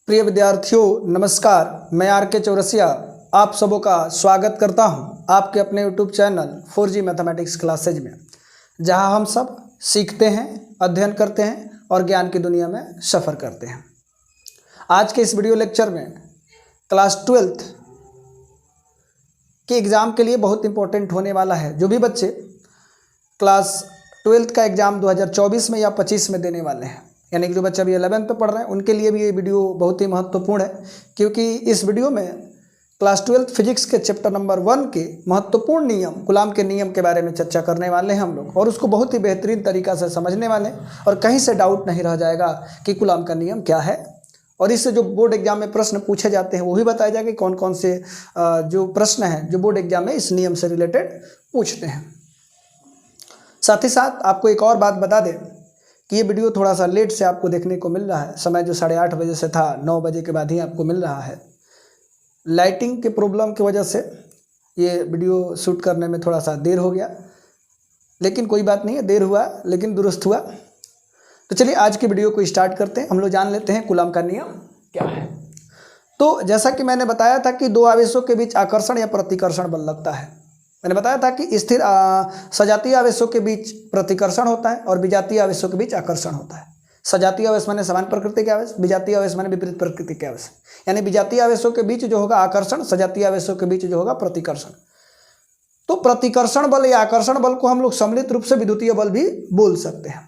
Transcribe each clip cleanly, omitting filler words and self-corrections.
प्रिय विद्यार्थियों नमस्कार, मैं आर के चौरसिया आप सबों का स्वागत करता हूं आपके अपने YouTube channel 4G mathematics classes में, जहां हम सब सीखते हैं, अध्ययन करते हैं और ज्ञान की दुनिया में सफ़र करते हैं। आज के इस वीडियो लेक्चर में क्लास 12th के एग्ज़ाम के लिए बहुत इंपॉर्टेंट होने वाला है। जो भी बच्चे क्लास 12th का एग्ज़ाम 2024 में या 25 में देने वाले हैं, यानी कि जो बच्चे अभी 11th पे पढ़ रहे हैं, उनके लिए भी ये वीडियो बहुत ही महत्वपूर्ण है, क्योंकि इस वीडियो में क्लास 12th फिजिक्स के चैप्टर नंबर 1 के महत्वपूर्ण नियम, कूलाम के नियम के बारे में चर्चा करने वाले हैं हम लोग, और उसको बहुत ही बेहतरीन तरीक़ा से समझने वाले हैं और कहीं से डाउट नहीं रह जाएगा कि कूलाम का नियम क्या है। और इससे जो बोर्ड एग्जाम में प्रश्न पूछे जाते हैं वो भी बताया जाएगा कि कौन कौन से जो प्रश्न हैं जो बोर्ड एग्जाम में इस नियम से रिलेटेड पूछते हैं। साथ ही साथ आपको एक और बात बता दें कि ये वीडियो थोड़ा सा लेट से आपको देखने को मिल रहा है। समय जो 8:30 बजे से था 9 बजे के बाद ही आपको मिल रहा है। लाइटिंग के प्रॉब्लम की वजह से ये वीडियो शूट करने में थोड़ा सा देर हो गया, लेकिन कोई बात नहीं है, देर हुआ लेकिन दुरुस्त हुआ। तो चलिए आज की वीडियो को स्टार्ट करते हैं। हम लोग जान लेते हैं कूलाम का नियम क्या है। तो जैसा कि मैंने बताया था कि दो आवेशों के बीच आकर्षण या प्रतिकर्षण बल लगता है। मैंने बताया था कि स्थिर सजातीय आवेशों के बीच प्रतिकर्षण होता है और विजातीय आवेशों के बीच आकर्षण होता है। सजातीय आवेश माने समान प्रकृति के आवेश, विजातीय आवेश माने विपरीत प्रकृति के आवेश। यानी विजातीय आवेशों के बीच जो होगा आकर्षण, सजातीय आवेशों के बीच जो होगा प्रतिकर्षण। तो प्रतिकर्षण बल या आकर्षण बल को हम लोग सम्मिलित रूप से विद्युतीय बल भी बोल सकते हैं।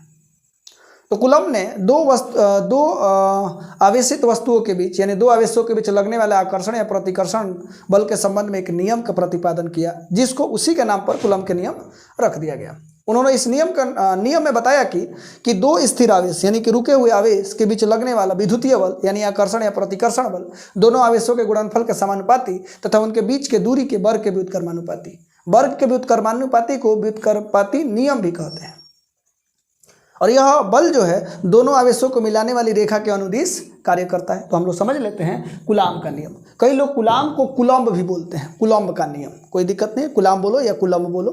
तो कूलम ने दो आवेशित वस्तुओं के बीच, यानी दो आवेशों के बीच लगने वाले आकर्षण या प्रतिकर्षण बल के संबंध में एक नियम का प्रतिपादन किया, जिसको उसी के नाम पर कूलम के नियम रख दिया गया। उन्होंने इस नियम में बताया कि दो स्थिर आवेश यानी कि रुके हुए आवेश के बीच लगने वाला विद्युतीय बल यानी आकर्षण या प्रतिकर्षण बल दोनों आवेशों के गुणनफल के समानुपाती तथा उनके बीच के दूरी के वर्ग के व्युत्क्रमानुपाती। वर्ग के व्युत्क्रमानुपाती को व्युत्क्रमानुपाती नियम भी कहते हैं। और यह बल जो है दोनों आवेशों को मिलाने वाली रेखा के अनुदिश कार्य करता है। तो हम लोग समझ लेते हैं कूलाम का नियम। कई लोग कूलाम को कूलम्ब भी बोलते हैं, कूलम्ब का नियम, कोई दिक्कत नहीं है, कूलाम बोलो या कूलम्ब बोलो।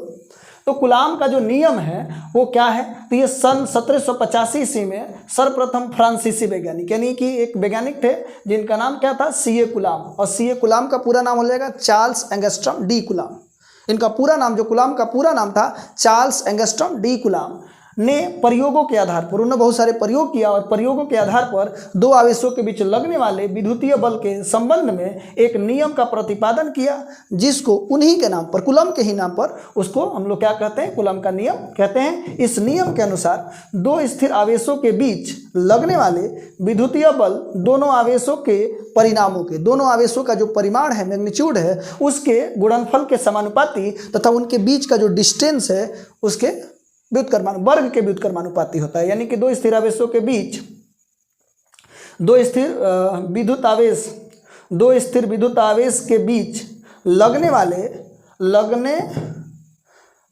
तो कूलाम का जो नियम है वो क्या है, तो ये सन 1785 ईस्वी में सर्वप्रथम फ्रांसीसी वैज्ञानिक, यानी कि एक वैज्ञानिक थे जिनका नाम क्या था, सीए कूलाम। और सीए कूलाम का पूरा नाम हो जाएगा चार्ल्स एंगस्ट्रॉम डी कूलाम। इनका पूरा नाम, जो कूलाम का पूरा नाम था, चार्ल्स एंगस्ट्रॉम डी कूलाम ने प्रयोगों के आधार पर, उन्होंने बहुत सारे प्रयोग किया और प्रयोगों के आधार पर दो आवेशों के बीच लगने वाले विद्युतीय बल के संबंध में एक नियम का प्रतिपादन किया, जिसको उन्हीं के नाम पर, कूलम के ही नाम पर, उसको हम लोग क्या कहते हैं, कूलम का नियम कहते हैं। इस नियम के अनुसार दो स्थिर आवेशों के बीच लगने वाले विद्युतीय बल दोनों आवेशों के परिणामों के, दोनों आवेशों का जो परिमाण है, मैग्नीट्यूड है, उसके गुणनफल के समानुपाती तथा उनके बीच का जो डिस्टेंस है उसके वर्ग के व्युत्क्रमानुपाती होता है। यानी कि दो स्थिर आवेशों के बीच, दो स्थिर विद्युत आवेश के बीच लगने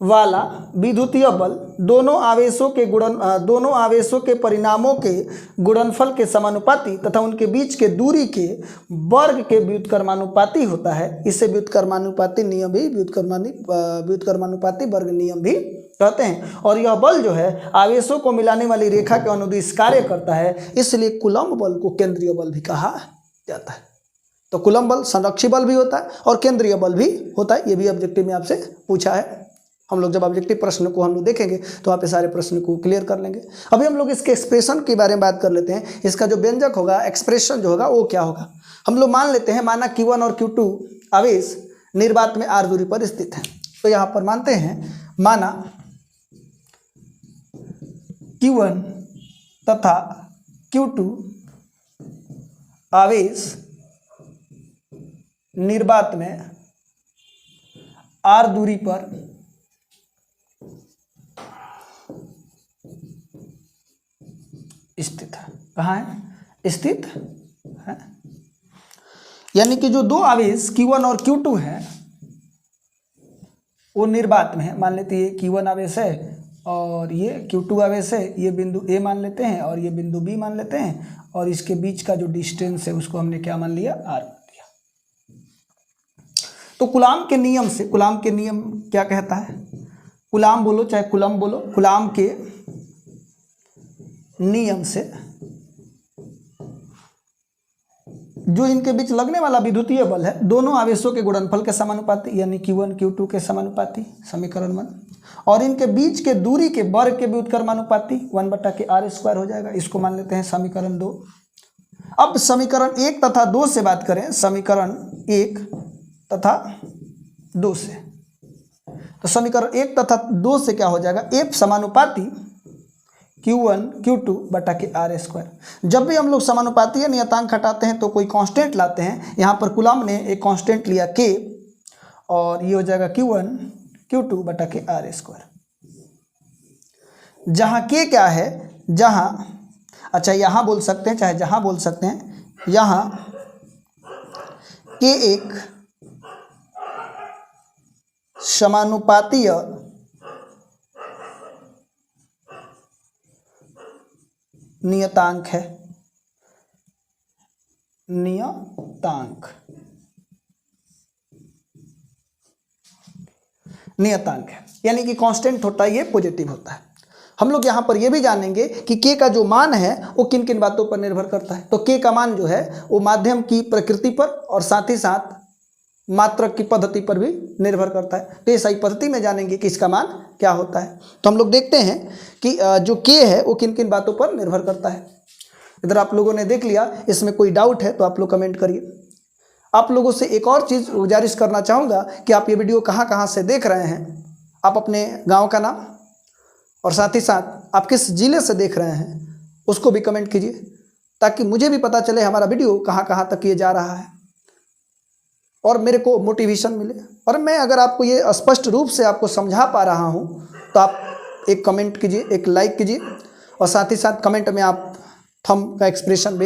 वाला विद्युतीय बल दोनों आवेशों के परिणामों के गुणनफल के समानुपाती तथा उनके बीच के दूरी के वर्ग के व्युत्क्रमानुपाती होता है। इसे व्युत्क्रमानुपाती नियम भी, व्युत्क्रमानुपाती वर्ग नियम भी कहते हैं। और यह बल जो है आवेशों को मिलाने वाली रेखा के अनुदिश कार्य करता है, इसलिए कूलम्ब बल को केंद्रीय बल भी कहा जाता है। तो कूलम्ब बल संरक्षी बल भी होता है और केंद्रीय बल भी होता है। ये भी ऑब्जेक्टिव में आपसे पूछा है। हम लोग जब ऑब्जेक्टिव प्रश्न को हम लोग देखेंगे तो वहाँ पे सारे प्रश्न को क्लियर कर लेंगे। अभी हम लोग इसके एक्सप्रेशन के बारे में बात कर लेते हैं। इसका जो व्यंजक होगा, एक्सप्रेशन जो होगा वो क्या होगा। हम लोग मान लेते हैं, माना Q1 और Q2 आवेश निर्वात में r दूरी पर स्थित है। तो यहाँ पर मानते हैं, माना Q1 तथा Q2 आवेश निर्वात में r दूरी पर स्थित है। कहाँ है, स्थित है। यानी कि जो दो आवेश Q1 और Q2 है वो निर्वात में है। मान लेते हैं Q1 आवेश है और ये Q2 आवेश है। ये बिंदु A मान लेते हैं और ये बिंदु B मान लेते हैं, और इसके बीच का जो डिस्टेंस है उसको हमने क्या मान लिया, R मान लिया। तो कूलाम के नियम से, कूलाम के नियम क्या कहता है, कूलाम बोलो चाहे कूलम बोलो, कूलाम के नियम से जो इनके बीच लगने वाला विद्युतीय बल है दोनों आवेशों के गुणनफल के समानुपाती, यानी Q1 Q2 के समानुपाती, समीकरण 1, और इनके बीच के दूरी के वर्ग के व्युत्क्रमानुपाती 1/r² हो जाएगा। इसको मान लेते हैं समीकरण 2। अब समीकरण 1 तथा 2 से बात करें, समीकरण 1 तथा 2 से, तो समीकरण 1 तथा 2 से क्या हो जाएगा, F समानुपाती Q1 Q2/r²। जब भी हम लोग समानुपाती या नियतांक हटाते हैं तो कोई कांस्टेंट लाते हैं। यहाँ पर कुलाम ने एक कांस्टेंट लिया K, और ये हो जाएगा Q1 Q2/r²। जहाँ K क्या है, जहाँ, अच्छा यहाँ बोल सकते हैं, चाहे जहाँ बोल सकते हैं, यहाँ K एक समानुपातीय नियतांक है, नियतांक है, यानी कि कांस्टेंट होता है, ये पॉजिटिव होता है। हम लोग यहाँ पर ये भी जानेंगे कि K का जो मान है वो किन किन बातों पर निर्भर करता है। तो K का मान जो है वो माध्यम की प्रकृति पर और साथ ही साथ मात्रक की पद्धति पर भी निर्भर करता है। तो ये सही पद्धति में जानेंगे कि इसका मान क्या होता है। तो हम लोग देखते हैं कि जो K है वो किन किन बातों पर निर्भर करता है। इधर आप लोगों ने देख लिया, इसमें कोई डाउट है तो आप लोग कमेंट करिए। आप लोगों से एक और चीज़ गुजारिश करना चाहूँगा कि आप ये वीडियो कहाँ से देख रहे हैं, आप अपने गाँव का नाम और साथ ही साथ आप किस जिले से देख रहे हैं उसको भी कमेंट कीजिए, ताकि मुझे भी पता चले हमारा वीडियो कहाँ तक ये जा रहा है और मेरे को मोटिवेशन मिले। और मैं अगर आपको ये स्पष्ट रूप से आपको समझा पा रहा हूँ तो आप एक कमेंट कीजिए, एक लाइक कीजिए, और साथ ही साथ कमेंट में आप थंब का एक्सप्रेशन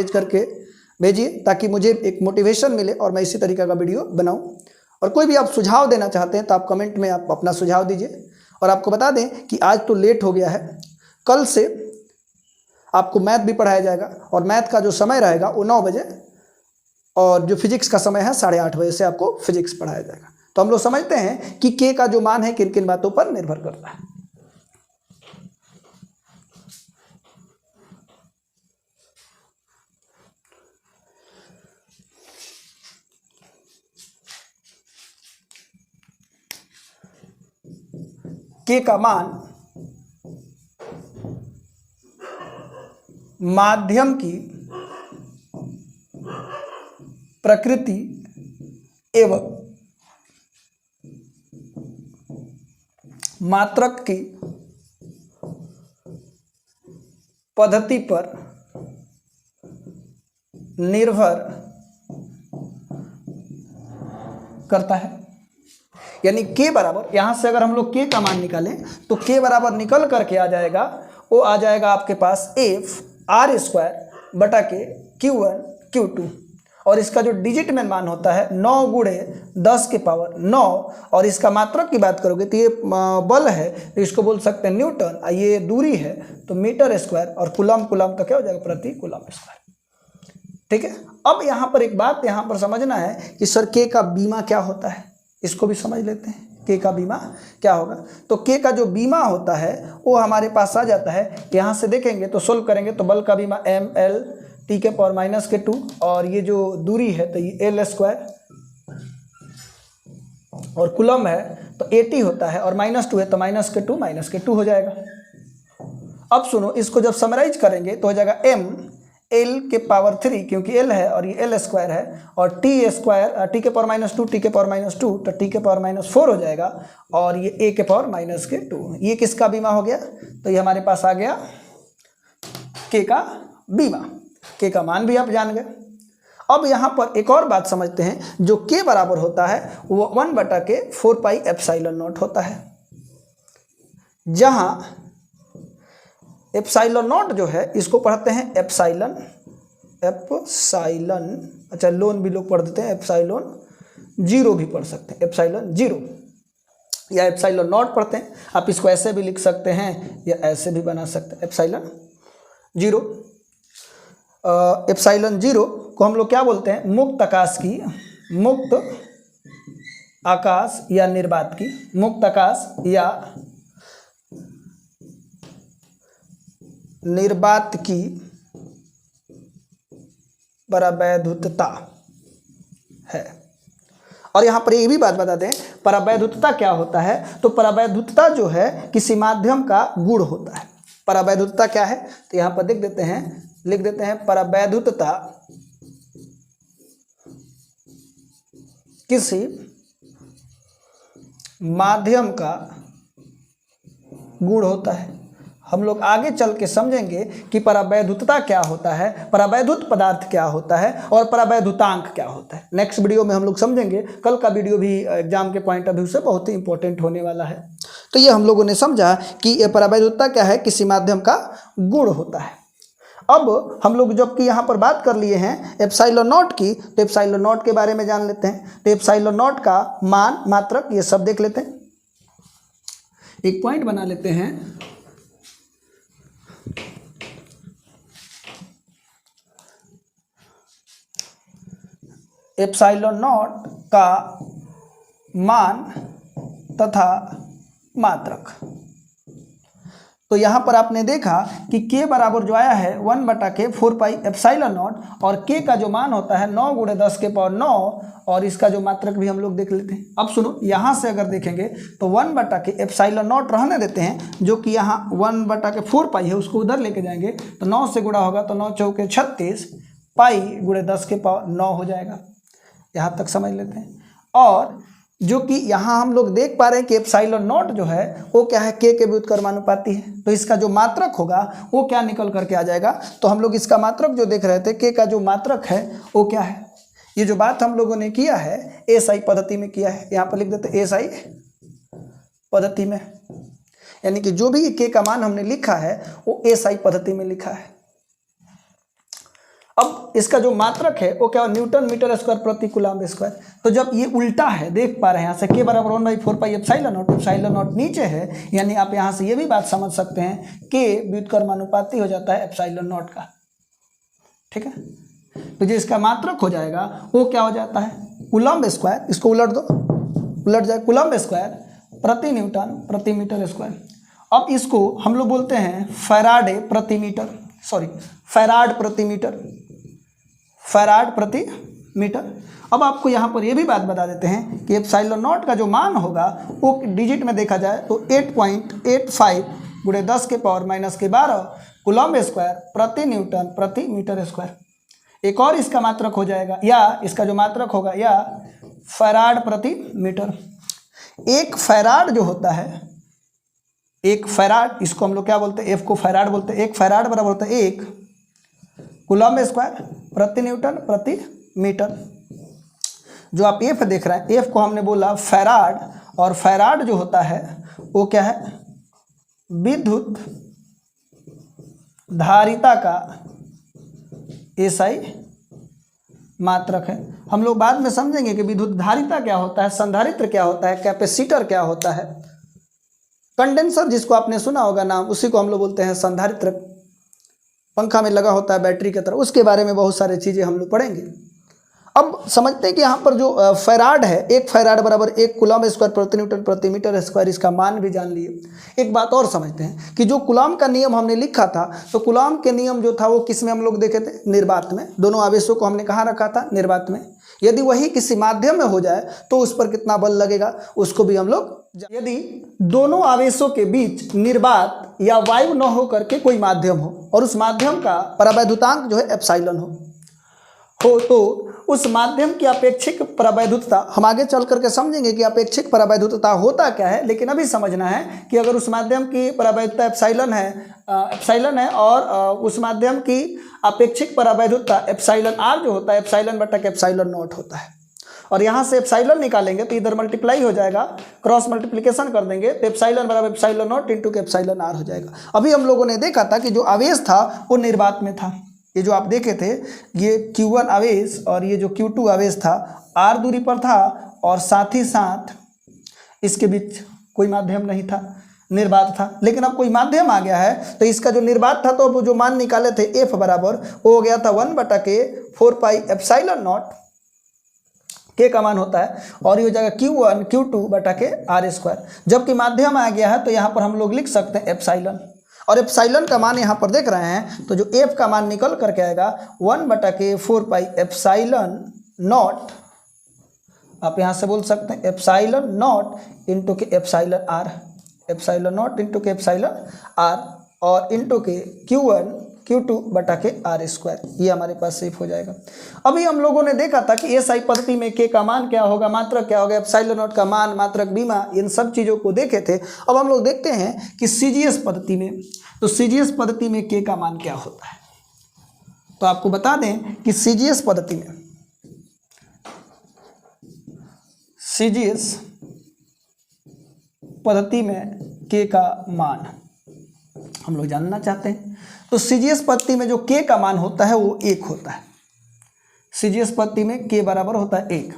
भेजिए ताकि मुझे एक मोटिवेशन मिले और मैं इसी तरीके का वीडियो बनाऊँ। और कोई भी आप सुझाव देना चाहते हैं तो आप कमेंट में आप अपना सुझाव दीजिए। और आपको बता दें कि आज तो लेट हो गया है, कल से आपको मैथ भी पढ़ाया जाएगा, और मैथ का जो समय रहेगा वो 9 बजे, और जो फिजिक्स का समय है 8:30 बजे से आपको फिजिक्स पढ़ाया जाएगा। तो हम लोग समझते हैं कि K का जो मान है किन किन बातों पर निर्भर करता है। K का मान माध्यम की प्रकृति एवं मात्रक की पद्धति पर निर्भर करता है। यानी K बराबर, यहाँ से अगर हम लोग K का मान निकालें तो K बराबर निकल करके आ जाएगा, वो आ जाएगा आपके पास F/r² Q1 Q2, और इसका जो डिजिट में मान होता है 9 × 10⁹ और इसका मात्रक की बात करोगे तो ये बल है तो इसको बोल सकते हैं न्यूटन, ये दूरी है तो मीटर², और कुलम तो क्या हो जाएगा, प्रति कुलम²। ठीक है। अब यहाँ पर एक बात यहाँ पर समझना है कि सर K का बीमा क्या होता है, इसको भी समझ लेते हैं। K का बीमा क्या होगा, तो K का जो बीमा होता है वो हमारे पास आ जाता है। यहाँ से देखेंगे तो सोल्व करेंगे तो बल का बीमा mL(10⁻²), और ये जो दूरी है तो ये L², और कुलम है तो 80 होता है, और -2 है तो -2 हो जाएगा। अब सुनो, इसको जब समराइज करेंगे तो हो जाएगा mL⁻3, क्योंकि L है और ये L² है, और T² T⁻², T⁻², तो T⁻4 हो जाएगा, और ये A⁻²। ये किसका बीमा हो गया, तो ये हमारे पास आ गया K का बीमा। K का मान भी आप जान गए। अब यहाँ पर एक और बात समझते हैं, जो K बराबर होता है वो 1/4πε0 होता है, जहाँ एप्साइलन जो है इसको पढ़ते हैं एप्साइलन, अच्छा लोन भी लोग पढ़ देते हैं, एप्साइलन 0 भी पढ़ सकते हैं, एप्साइलन 0 या एप्साइलन नॉट पढ़ते हैं। आप इसको ऐसे भी लिख सकते हैं या ऐसे भी बना सकते हैं, एप्साइलन 0। एप्साइलन 0 को हम लोग क्या बोलते हैं, मुक्त आकाश या निर्वात की, मुक्त आकाश या निर्वात की परावैधुतता है। और यहाँ पर ये भी बात बता दें, परावैधुतता क्या होता है। तो परावैधुतता जो है किसी माध्यम का गुण होता है। परावैधुतता क्या है, तो यहाँ पर देख देते हैं, लिख देते हैं, परावैधुतता किसी माध्यम का गुण होता है। हम लोग आगे चल के समझेंगे कि परावैधुतता क्या होता है, परावैधुत पदार्थ क्या होता है और परावैधुतांक क्या होता है। नेक्स्ट वीडियो में हम लोग समझेंगे। कल का वीडियो भी एग्जाम के पॉइंट ऑफ व्यू से बहुत ही इंपॉर्टेंट होने वाला है। तो ये हम लोगों ने समझा कि ये परावैधुतता क्या है, किसी माध्यम का गुण होता है। अब हम लोग जबकि यहाँ पर बात कर लिए हैं एप्सिलॉन नॉट की, तो एप्सिलॉन नॉट के बारे में जान लेते हैं। तो एप्सिलॉन नॉट का मान, मात्रक, ये सब देख लेते हैं। एक पॉइंट बना लेते हैं। एप्सिलॉन नॉट का मान तथा मात्रक। तो यहाँ पर आपने देखा कि k बराबर जो आया है 1/k 4 पाई एप्सिलॉन नॉट, और k का जो मान होता है 9 × 10 के पावर 9, और इसका जो मात्रक भी हम लोग देख लेते हैं। अब सुनो, यहाँ से अगर देखेंगे तो 1/k एप्सिलॉन नॉट रहने देते हैं, जो कि यहाँ 1/k 4 पाई है, उसको उधर लेके जाएंगे तो 9 से गुणा होगा तो 9 चौके 36 पाई × 10 के पावर 9 हो जाएगा। यहाँ तक समझ लेते हैं। और जो कि यहाँ हम लोग देख पा रहे हैं कि एप्सिलॉन नॉट जो है वो क्या है, k के व्युत्क्रमानुपाती है। तो इसका जो मात्रक होगा वो क्या निकल करके आ जाएगा। तो हम लोग इसका मात्रक जो देख रहे थे, k का जो मात्रक है वो क्या है, ये जो बात हम लोगों ने किया है एसआई पद्धति में किया है। यहाँ पर लिख देते हैं एसआई पद्धति में, यानी कि जो भी k का मान हमने लिखा है वो एसआई पद्धति में लिखा है। अब इसका जो मात्रक है वो क्या, न्यूटन मीटर स्क्वायर प्रति कूलम्ब स्क्वायर। तो जब ये उल्टा है, देख पा रहे हैं यहाँ से k बराबर 1/4 pi epsilon not, epsilon not नीचे है, यानी आप यहाँ से ये भी बात समझ सकते हैं k व्युत्क्रमानुपाती हो जाता है एप्सिलॉन नॉट का। ठीक है, तो जो इसका मात्रक हो जाएगा वो क्या हो जाता है, कूलम्ब स्क्वायर, इसको उलट दो, उलट जाए, कूलम्ब स्क्वायर प्रति न्यूटन प्रति मीटर स्क्वायर। अब इसको हम लोग बोलते हैं फैराडे प्रति मीटर, सॉरी फैराड प्रति मीटर, फैराड प्रति मीटर। अब आपको यहाँ पर ये भी बात बता देते हैं कि एप्सिलॉन नॉट का जो मान होगा वो डिजिट में देखा जाए तो 8.85 × 10 के पावर -12 कूलम्ब स्क्वायर प्रति न्यूटन प्रति मीटर स्क्वायर। एक और इसका मात्रक हो जाएगा, या इसका जो मात्रक होगा या फैराड प्रति मीटर। एक फैराड जो होता है, एक फैराड, इसको हम लोग क्या बोलते हैं, एफ को फैराड बोलते हैं। एक फैराड बराबर होता है 1 कूलम्ब स्क्वायर प्रति न्यूटन प्रति मीटर। जो आप एफ देख रहे हैं, एफ को हमने बोला फैराड, और फैराड जो होता है वो क्या है, विद्युत धारिता का एसआई मात्रक है। हम लोग बाद में समझेंगे कि विद्युत धारिता क्या होता है, संधारित्र क्या होता है, कैपेसिटर क्या होता है, कंडेंसर जिसको आपने सुना होगा नाम, उसी को हम लोग बोलते हैं संधारित्र। पंखा में लगा होता है बैटरी की तरह, उसके बारे में बहुत सारी चीज़ें हम लोग पढ़ेंगे। अब समझते हैं कि यहाँ पर जो फैराड है, एक फैराड बराबर 1 कूलम्ब स्क्वायर प्रति न्यूटन प्रति मीटर स्क्वायर, इसका मान भी जान लिए। एक बात और समझते हैं कि जो कूलम्ब का नियम हमने लिखा था, तो कूलम्ब के नियम जो था वो किस में हम लोग देखे थे, निर्वात में। दोनों आवेशों को हमने कहाँ रखा था, निर्वात में। यदि वही किसी माध्यम में हो जाए तो उस पर कितना बल लगेगा, उसको भी हम लोग। यदि दोनों आवेशों के बीच निर्वात या वायु न हो करके कोई माध्यम हो, और उस माध्यम का परावैधुतांक जो है एप्सिलॉन हो, तो उस माध्यम की अपेक्षिक परावैधुतता, हम आगे चल करके समझेंगे कि अपेक्षिक परावैधुतता होता क्या है, लेकिन अभी समझना है कि अगर उस माध्यम की परावैधुतता एप्सिलॉन है और उस माध्यम की अपेक्षिक परावैधुतता एप्सिलॉन आर जो होता है, एप्सिलॉन बटा एप्सिलॉन नॉट होता है। और यहाँ से एप्सिलॉन निकालेंगे तो इधर मल्टीप्लाई हो जाएगा, क्रॉस मल्टीप्लिकेशन कर देंगे तो एप्सिलॉन बराबर एप्सिलॉन नॉट इंटू के एप्सिलॉन आर हो जाएगा। अभी हम लोगों ने देखा था कि जो आवेश था वो निर्वात में था। ये जो आप देखे थे, ये Q1 आवेश और ये जो Q2 आवेश था, R दूरी पर था, और साथ ही साथ इसके बीच कोई माध्यम नहीं था, निर्वात था। लेकिन अब कोई माध्यम आ गया है, तो इसका जो निर्वात था, तो जो मान निकाले थे F बराबर, वो हो गया था 1/k 4 pi epsilon not, K का मान होता है, और ये हो जाएगा Q1 Q2 बटा के R स्क्वायर। जबकि माध्यम आ गया है तो यहाँ पर हम लोग लिख सकते हैं एप्सिलॉन। और एप्साइलन का मान यहाँ पर देख रहे हैं, तो जो एफ का मान निकल करके आएगा 1/4 एप्साइलन नॉट, आप यहाँ से बोल सकते हैं एप्साइलन नॉट इंटू के epsilon are, epsilon not into के एप्साइलन आर और इंटू के Q1 Q2/r², ये हमारे पास सेफ हो जाएगा। अभी हम लोगों ने देखा था कि एसआई पद्धति में के का मान क्या होगा, मात्रक क्या होगा, एप्सिलॉन नॉट का मान, मात्रक बीमा, इन सब चीज़ों को देखे थे। अब हम लोग देखते हैं कि सीजीएस पद्धति में, तो सीजीएस पद्धति में के का मान क्या होता है। तो आपको बता दें कि सीजीएस पद्धति में, सीजीएस पद्धति में के का मान हम लोग जानना चाहते हैं। तो सीजीएस पद्धति में जो के का मान होता है वो 1 होता है। सीजीएस पद्धति में के बराबर होता है 1।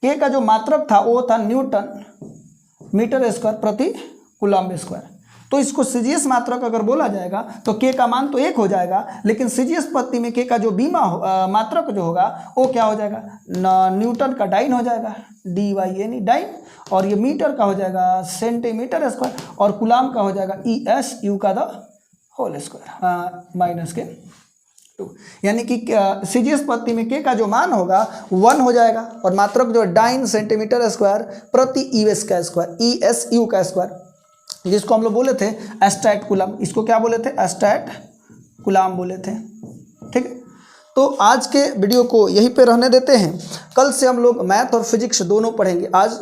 के का जो मात्रक था वो था न्यूटन मीटर स्क्वायर प्रति कूलम्ब स्क्वायर। तो इसको सीजीएस मात्रक अगर बोला जाएगा तो के का मान तो 1 हो जाएगा, लेकिन सीजीएस पद्धति में के का जो बीमा मात्रक जो होगा वो क्या हो जाएगा, न्यूटन का डाइन हो जाएगा, DYN डाइन, और ये मीटर का हो जाएगा सेंटीमीटर स्क्वायर, और कूलम्ब का हो जाएगा ESU का द होल स्क्वायर -2। यानी कि सीजीएस पद्धति में के का जो मान होगा 1 हो जाएगा, और मात्रक जो डाइन सेंटीमीटर स्क्वायर प्रति ES का स्क्वायर, ESU का स्क्वायर, जिसको हम लोग बोले थे एस्टैट कूलम्ब, इसको क्या बोले थे, एस्टैट कूलम्ब बोले थे। ठीक है, तो आज के वीडियो को यहीं पे रहने देते हैं। कल से हम लोग मैथ और फिजिक्स दोनों पढ़ेंगे। आज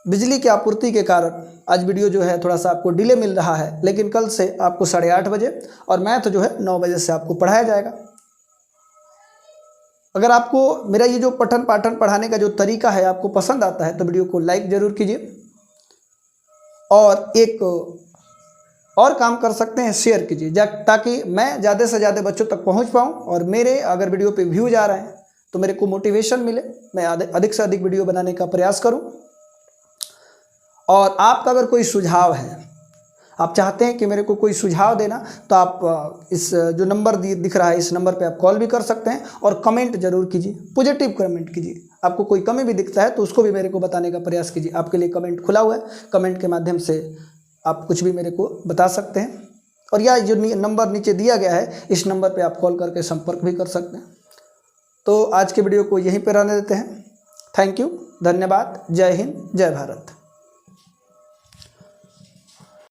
बिजली की आपूर्ति के कारण आज वीडियो जो है थोड़ा सा आपको डिले मिल रहा है, लेकिन कल से आपको 8:30 बजे और मैथ जो है 9 बजे से आपको पढ़ाया जाएगा। अगर आपको मेरा ये जो पठन पाठन पढ़ाने का जो तरीका है आपको पसंद आता है तो वीडियो को लाइक ज़रूर कीजिए, और एक और काम कर सकते हैं, शेयर कीजिए, ताकि मैं ज़्यादा से ज़्यादा बच्चों तक पहुंच पाऊं, और मेरे अगर वीडियो पे व्यूज आ रहे हैं तो मेरे को मोटिवेशन मिले, मैं अधिक से अधिक वीडियो बनाने का प्रयास करूं। और आपका अगर कोई सुझाव है, आप चाहते हैं कि मेरे को कोई सुझाव देना, तो आप इस जो नंबर दिख रहा है इस नंबर पे आप कॉल भी कर सकते हैं, और कमेंट जरूर कीजिए, पॉजिटिव कमेंट कीजिए। आपको कोई कमी भी दिखता है तो उसको भी मेरे को बताने का प्रयास कीजिए। आपके लिए कमेंट खुला हुआ है, कमेंट के माध्यम से आप कुछ भी मेरे को बता सकते हैं, और या जो नंबर नीचे दिया गया है इस नंबर पे आप कॉल करके संपर्क भी कर सकते हैं। तो आज के वीडियो को यहीं पर रहने देते हैं। थैंक यू, धन्यवाद, जय हिंद, जय भारत।